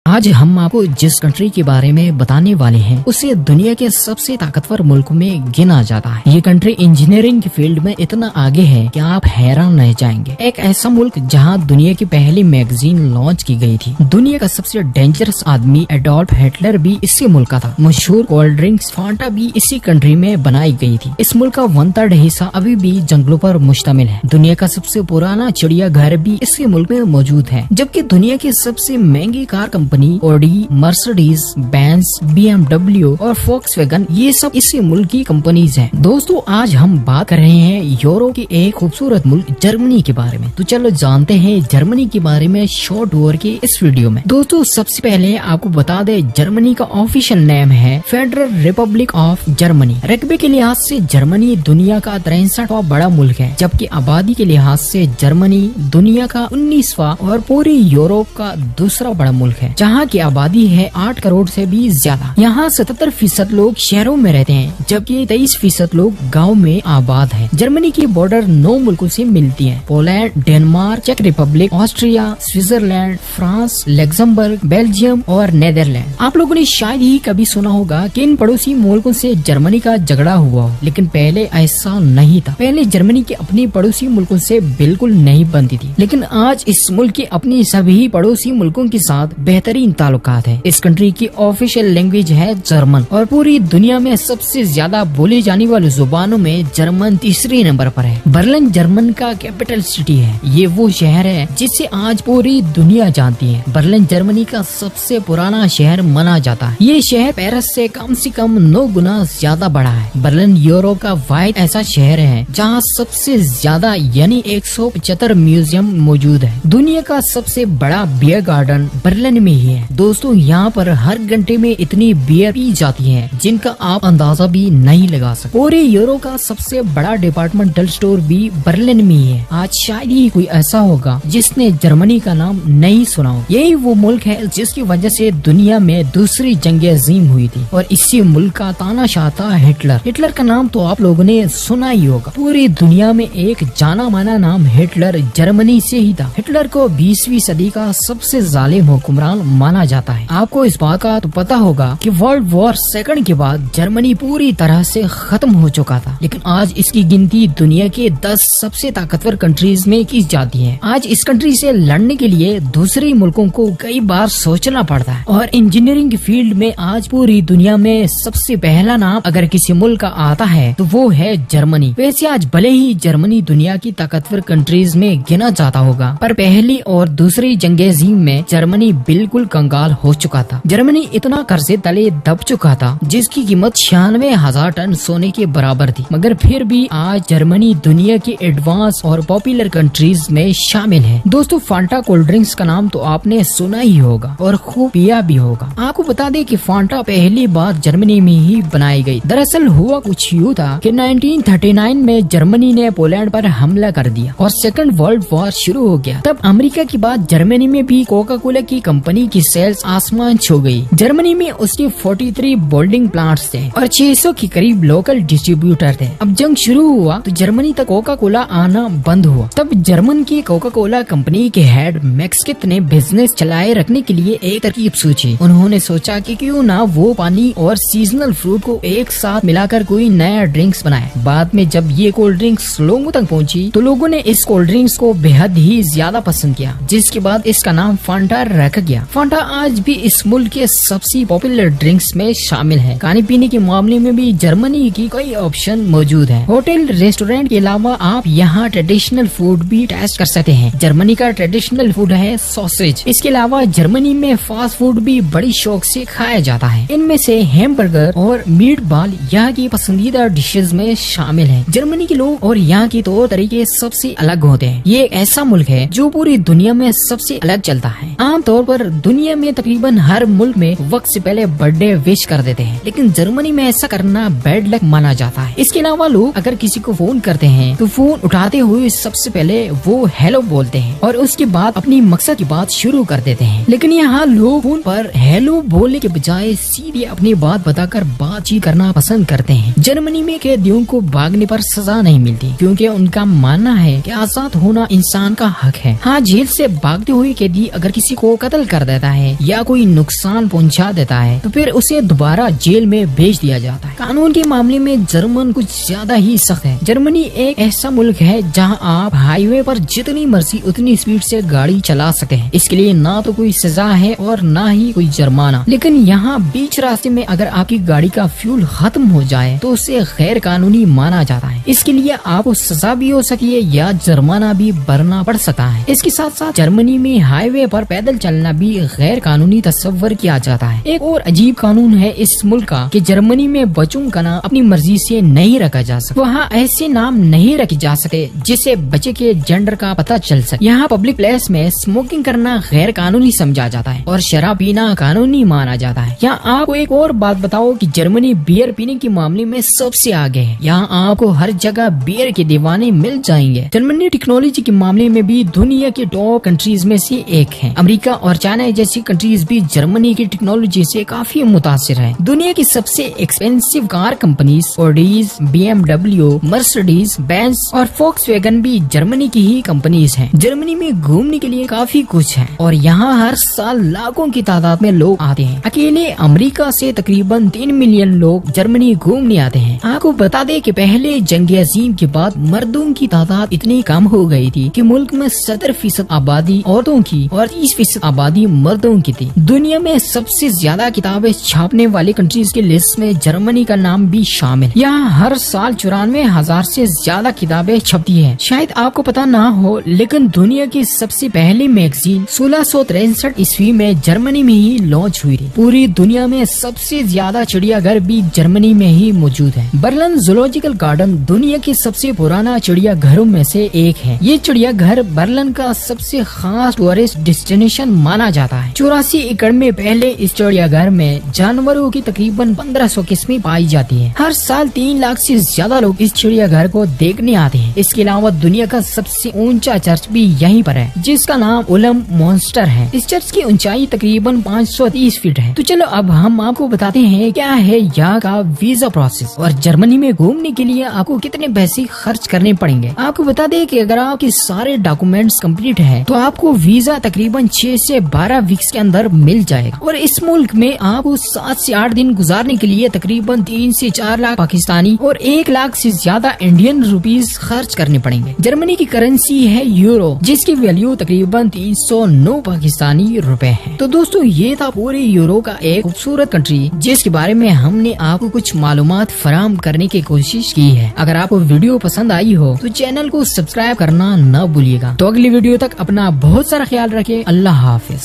आज हम आपको जिस कंट्री के बारे में बताने वाले हैं उसे दुनिया के सबसे ताकतवर मुल्क में गिना जाता है। ये कंट्री इंजीनियरिंग के फील्ड में इतना आगे है कि आप हैरान रह जाएंगे। एक ऐसा मुल्क जहां दुनिया की पहली मैगजीन लॉन्च की गई थी। दुनिया का सबसे डेंजरस आदमी एडोल्फ हिटलर भी इसी मुल्क का था। मशहूर कोल्ड ड्रिंक्स फांटा भी इसी कंट्री में बनाई गई थी। इस मुल्क का 1/3 हिस्सा अभी भी जंगलों पर मुश्तमिल है। दुनिया का सबसे पुराना चिड़ियाघर भी इसी मुल्क में मौजूद है। जबकि दुनिया की सबसे महंगी car company Audi, Mercedes Benz, BMW और फोक्सवैगन ये सब इसी मुल्क की कंपनीज हैं। दोस्तों आज हम बात कर रहे हैं यूरोप के एक खूबसूरत मुल्क जर्मनी के बारे में। तो चलो जानते हैं जर्मनी के बारे में शॉर्ट ओवर के इस वीडियो में। दोस्तों सबसे पहले आपको बता दे जर्मनी का ऑफिशियल नेम है फेडरल रिपब्लिक ऑफ जर्मनी। रकबे के लिहाज से जर्मनी दुनिया का 63वां बड़ा मुल्क है, जबकि आबादी के लिहाज से जर्मनी दुनिया का 19वां और पूरी यूरोप का दूसरा बड़ा मुल्क है, जहाँ की आबादी है 8 करोड़ से भी ज्यादा। यहाँ 77% लोग शहरों में रहते हैं, जबकि 23% लोग गाँव में आबाद है। जर्मनी की बॉर्डर 9 मुल्कों से मिलती है। पोलैंड, डेनमार्क, चेक Republic, Austria, Switzerland, France, Luxembourg, Belgium और नेदरलैंड। आप लोगों ने शायद ही कभी सुना होगा कि इन पड़ोसी मुल्कों से जर्मनी का झगड़ा हुआ हो, लेकिन पहले ऐसा नहीं था। पहले जर्मनी के अपने पड़ोसी मुल्कों से बिल्कुल नहीं बनती थी, लेकिन आज इस मुल्क के अपने सभी पड़ोसी मुल्कों के साथ बेहतरीन ताल्लुकात है। इस कंट्री की ऑफिशियल लैंग्वेज है जर्मन और पूरी दुनिया में सबसे ज्यादा बोली जाने वाली जुबानों में जर्मन तीसरे नंबर पर है। बर्लिन जर्मन का कैपिटल सिटी है। ये वो शहर है जिसे आज पूरी दुनिया जानती है। बर्लिन जर्मनी का सबसे पुराना शहर माना जाता है। ये शहर पेरिस से कम 9 गुना ज्यादा बड़ा है। बर्लिन यूरोप का वाहिद ऐसा शहर है जहाँ सबसे ज्यादा यानी 175 म्यूजियम मौजूद है। दुनिया का सबसे बड़ा बियर गार्डन बर्लिन में ही है। दोस्तों यहाँ पर हर घंटे में इतनी बियर पी जाती है जिनका आप अंदाजा भी नहीं लगा सकते। पूरे यूरोप का सबसे बड़ा डिपार्टमेंटल स्टोर भी बर्लिन में ही है। आज शायद ही कोई ऐसा होगा जिसने जर्मनी का नाम नहीं सुना हो। यही वो मुल्क है जिसकी वजह से दुनिया में दूसरी जंग अजीम हुई थी और इसी मुल्क का तानाशाह था हिटलर। हिटलर का नाम तो आप लोगों ने सुना ही होगा। पूरी दुनिया में एक जाना माना नाम हिटलर जर्मनी से ही था। हिटलर को 20वीं सदी का सबसे जालिम हुक्मरान माना जाता है। आपको इस बात का तो पता होगा कि वर्ल्ड वॉर सेकंड के बाद जर्मनी पूरी तरह से खत्म हो चुका था, लेकिन आज इसकी गिनती दुनिया के 10 सबसे ताकतवर कंट्रीज में की जाती है। आज इस कंट्री से लड़ने के लिए दूसरे मुल्कों को कई बार सोचना पड़ता है और इंजीनियरिंग फील्ड में आज पूरी दुनिया में सबसे पहला नाम अगर किसी मुल्क का आता है तो वो है जर्मनी। वैसे आज भले ही जर्मनी दुनिया की ताकतवर कंट्रीज में गिना जाता होगा, पर पहली और दूसरी जंग अजीम में जर्मनी बिल्कुल कंगाल हो चुका था। जर्मनी इतना कर्जे तले दब चुका था जिसकी कीमत 96,000 टन सोने के बराबर थी, मगर फिर भी आज जर्मनी दुनिया की एडवांस और पॉपुलर कंट्रीज में शामिल है। दोस्तों फांटा कोल्ड ड्रिंक्स का नाम तो आपने सुना ही होगा और खूब पिया भी होगा। आपको बता दें कि फांटा पहली बार जर्मनी में ही बनाई गई। दरअसल हुआ कुछ यूँ था कि 1939 में जर्मनी ने पोलैंड पर हमला कर दिया और सेकंड वर्ल्ड वॉर शुरू हो गया। तब अमेरिका के बाद जर्मनी में भी कोका कोला की कंपनी की सेल्स आसमान छू गई। जर्मनी में उसके 43 बोल्डिंग प्लांट्स थे और 600 के करीब लोकल डिस्ट्रीब्यूटर थे। अब जंग शुरू हुआ तो जर्मनी तक कोका कोला आना बंद हुआ। तब जर्मन की कोका कोला कंपनी के हेड मैक्सकिथ ने बिजनेस चलाए रखने के लिए एक तरकीब सोची। उन्होंने सोचा कि क्यों ना वो पानी और सीजनल फ्रूट को एक साथ मिलाकर कोई नया ड्रिंक्स बनाए। बाद में जब ये कोल्ड ड्रिंक्स लोगों तक पहुंची तो लोगों ने इस कोल्ड ड्रिंक्स को बेहद ही ज्यादा पसंद किया, जिसके बाद इसका नाम फांटा रखा गया। फांटा आज भी इस मुल्क के सबसे पॉपुलर ड्रिंक्स में शामिल है। खाने पीने के मामले में भी जर्मनी की कई ऑप्शन मौजूद है। होटल रेस्टोरेंट के अलावा आप यहाँ ट्रेडिशनल फूड भी टेस्ट कर सकते हैं। जर्मनी का ट्रेडिशनल फूड है सॉसेज। इसके अलावा जर्मनी में फास्ट फूड भी बड़ी शौक से खाया जाता है। इनमें से हैमबर्गर और मीट बॉल यहाँ की पसंदीदा डिशेज में शामिल है। जर्मनी के लोग और यहाँ के तौर तरीके सबसे अलग होते हैं। ये एक ऐसा मुल्क है जो पूरी दुनिया में सबसे अलग चलता है। आमतौर पर दुनिया में तकरीबन हर मुल्क में वक्त से पहले बर्थडे विश कर देते हैं, लेकिन जर्मनी में ऐसा करना बैड लक माना जाता है। इसके अलावा लोग अगर किसी को फोन करते हैं तो फोन उठाते हुए सबसे पहले वो हेलो बोलते हैं और उसके बाद अपनी मकसद की बात शुरू कर देते हैं। लेकिन यहाँ लोग फोन पर हेलो बोलने के बजाय सीधे अपनी बात बताकर बातचीत करना पसंद करते हैं। जर्मनी में कैदियों को भागने पर सजा नहीं मिलती, क्योंकि उनका मानना है कि आजाद होना इंसान का हक है। हाँ, जेल से भागते हुए कैदी अगर किसी को कत्ल कर देता देता है या कोई नुकसान पहुंचा देता है तो फिर उसे दोबारा जेल में भेज दिया जाता है। कानून के मामले में जर्मन कुछ ज्यादा ही सख्त है। जर्मनी एक ऐसा मुल्क है जहां आप हाईवे पर जितनी मर्जी उतनी स्पीड से गाड़ी चला सकते हैं। इसके लिए ना तो कोई सजा है और ना ही कोई जुर्माना। लेकिन यहाँ बीच रास्ते में अगर आपकी गाड़ी का फ्यूल खत्म हो जाए तो उसे गैर कानूनी माना जाता है। इसके लिए आपको सजा भी हो सकती है या जुर्माना भी भरना पड़ सकता है। इसके साथ साथ जर्मनी में हाईवे पर पैदल चलना भी गैर कानूनी तस्वर किया जाता है। एक और अजीब कानून है इस मुल्क का कि जर्मनी में बच्चों का नाम अपनी मर्जी से नहीं रखा जा सकता। वहाँ ऐसे नाम नहीं रखे जा सके जिससे बच्चे के जेंडर का पता चल सके। यहाँ पब्लिक प्लेस में स्मोकिंग करना गैर कानूनी समझा जाता है और शराब पीना कानूनी माना जाता है। यहाँ आपको एक और बात बताओ कि जर्मनी बियर पीने के मामले में सबसे आगे है। यहाँ आपको हर जगह बियर के दीवाने मिल जाएंगे। जर्मनी टेक्नोलॉजी के मामले में भी दुनिया के टॉप कंट्रीज में से एक है। अमेरिका और चाइना जैसी कंट्रीज भी जर्मनी की टेक्नोलॉजी से काफी मुतासिर है। दुनिया की सबसे expensive car companies Audis, BMW, Mercedes Benz और फोक्सवैगन भी जर्मनी की ही कंपनीज हैं। जर्मनी में घूमने के लिए काफी कुछ है और यहाँ हर साल लाखों की तादाद में लोग आते हैं। अकेले अमेरिका से तकरीबन 3 मिलियन लोग जर्मनी घूमने आते हैं। आपको बता दें कि पहले जंग अजीम के बाद मर्दों की तादाद इतनी कम हो गई थी कि मुल्क में 70% आबादी औरतों की और 30% आबादी मर्दों की थी। दुनिया में सबसे ज्यादा किताबें छापने वाली कंट्रीज की लिस्ट में जर्मनी का नाम भी शामिल। यहाँ हर साल 94,000 से ज्यादा किताबें छपती है। शायद आपको पता ना हो लेकिन दुनिया की सबसे पहली मैगजीन 1663 ईस्वी में जर्मनी में ही लॉन्च हुई थी। पूरी दुनिया में सबसे ज्यादा चिड़ियाघर भी जर्मनी में ही मौजूद है। बर्लिन जूलॉजिकल गार्डन दुनिया के सबसे पुराना चिड़ियाघरों में से एक है। ये चिड़ियाघर बर्लिन का सबसे खास टूरिस्ट डेस्टिनेशन माना जाता है। 84 एकड़ में पहले इस चिड़ियाघर में जानवरों की तकरीबन 1500 किस्में पाई जाती है। हर साल 3 लाख से ज्यादा लोग इस चिड़ियाघर को देखने आते हैं। इसके अलावा दुनिया का सबसे ऊंचा चर्च भी यहीं पर है जिसका नाम उलम मॉन्स्टर है। इस चर्च की ऊंचाई तकरीबन 530 फीट है। तो चलो अब हम आपको बताते हैं क्या है यहाँ का वीजा प्रोसेस और जर्मनी में घूमने के लिए आपको कितने पैसे खर्च करने पड़ेंगे। आपको बता दें कि अगर आपके सारे डॉक्यूमेंट्स कंप्लीट है तो आपको वीजा तकरीबन 6 से 12 वीक्स के अंदर मिल जाएगा। और इस मुल्क में आपको 7 से 8 दिन गुजारने के लिए तकरीबन 3 से 4 लाख पाकिस्तानी और 1 लाख से ज्यादा इंडियन रुपीस खर्च करने पड़ेंगे। जर्मनी की करेंसी है यूरो जिसकी वैल्यू तकरीबन 309 पाकिस्तानी रुपए है। तो दोस्तों ये था पूरे यूरो का एक खूबसूरत कंट्री जिसके बारे में हमने आपको कुछ मालूमात फराहम करने की कोशिश की है। अगर आपको वीडियो पसंद आई हो तो चैनल को सब्सक्राइब करना न भूलिएगा। तो अगली वीडियो तक अपना बहुत सारा ख्याल रखें। अल्लाह हाफिज।